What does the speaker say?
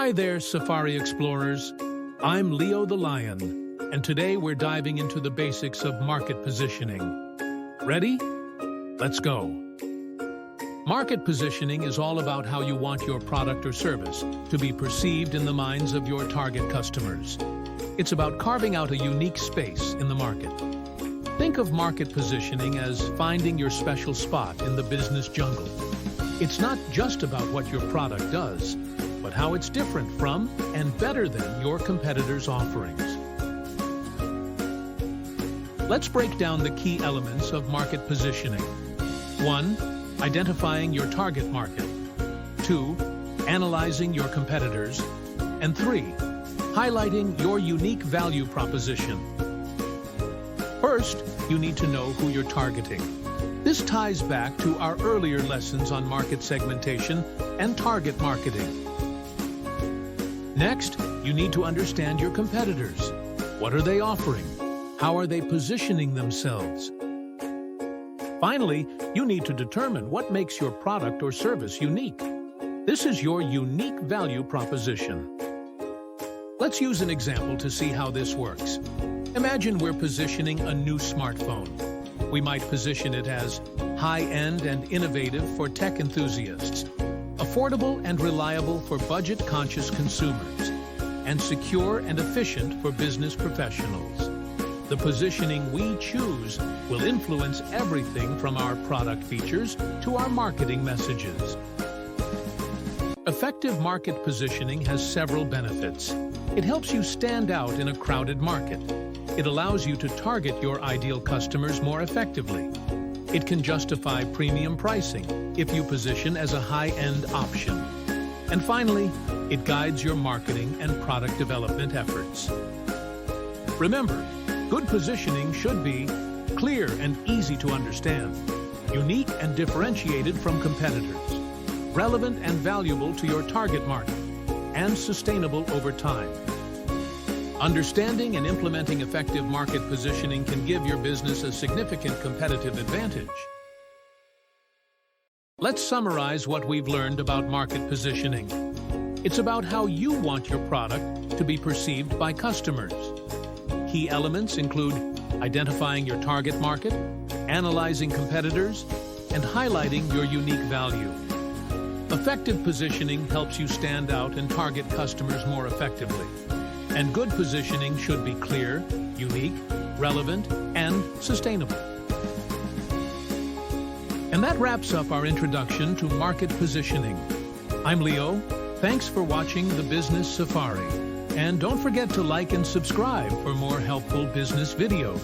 Hi there, Safari Explorers. I'm Leo the Lion, and today we're diving into the basics of market positioning. Ready? Let's go. Market positioning is all about how you want your product or service to be perceived in the minds of your target customers. It's about carving out a unique space in the market. Think of market positioning as finding your special spot in the business jungle. It's not just about what your product does, but how it's different from and better than your competitors' offerings. Let's break down the key elements of market positioning. 1. Identifying your target market. 2. Analyzing your competitors. And 3. Highlighting your unique value proposition. First, you need to know who you're targeting. This ties back to our earlier lessons on market segmentation and target marketing. Next, you need to understand your competitors. What are they offering? How are they positioning themselves? Finally, you need to determine what makes your product or service unique. This is your unique value proposition. Let's use an example to see how this works. Imagine we're positioning a new smartphone. We might position it as high-end and innovative for tech enthusiasts, affordable and reliable for budget-conscious consumers, and secure and efficient for business professionals. The positioning we choose will influence everything from our product features to our marketing messages. Effective market positioning has several benefits. It helps you stand out in a crowded market. It allows you to target your ideal customers more effectively. It can justify premium pricing if you position as a high-end option. And finally, it guides your marketing and product development efforts. Remember, good positioning should be clear and easy to understand, unique and differentiated from competitors, relevant and valuable to your target market, and sustainable over time. Understanding and implementing effective market positioning can give your business a significant competitive advantage. Let's summarize what we've learned about market positioning. It's about how you want your product to be perceived by customers. Key elements include identifying your target market, analyzing competitors, and highlighting your unique value. Effective positioning helps you stand out and target customers more effectively. And good positioning should be clear, unique, relevant, and sustainable. And that wraps up our introduction to market positioning. I'm Leo. Thanks for watching the Business Safari. And don't forget to like and subscribe for more helpful business videos.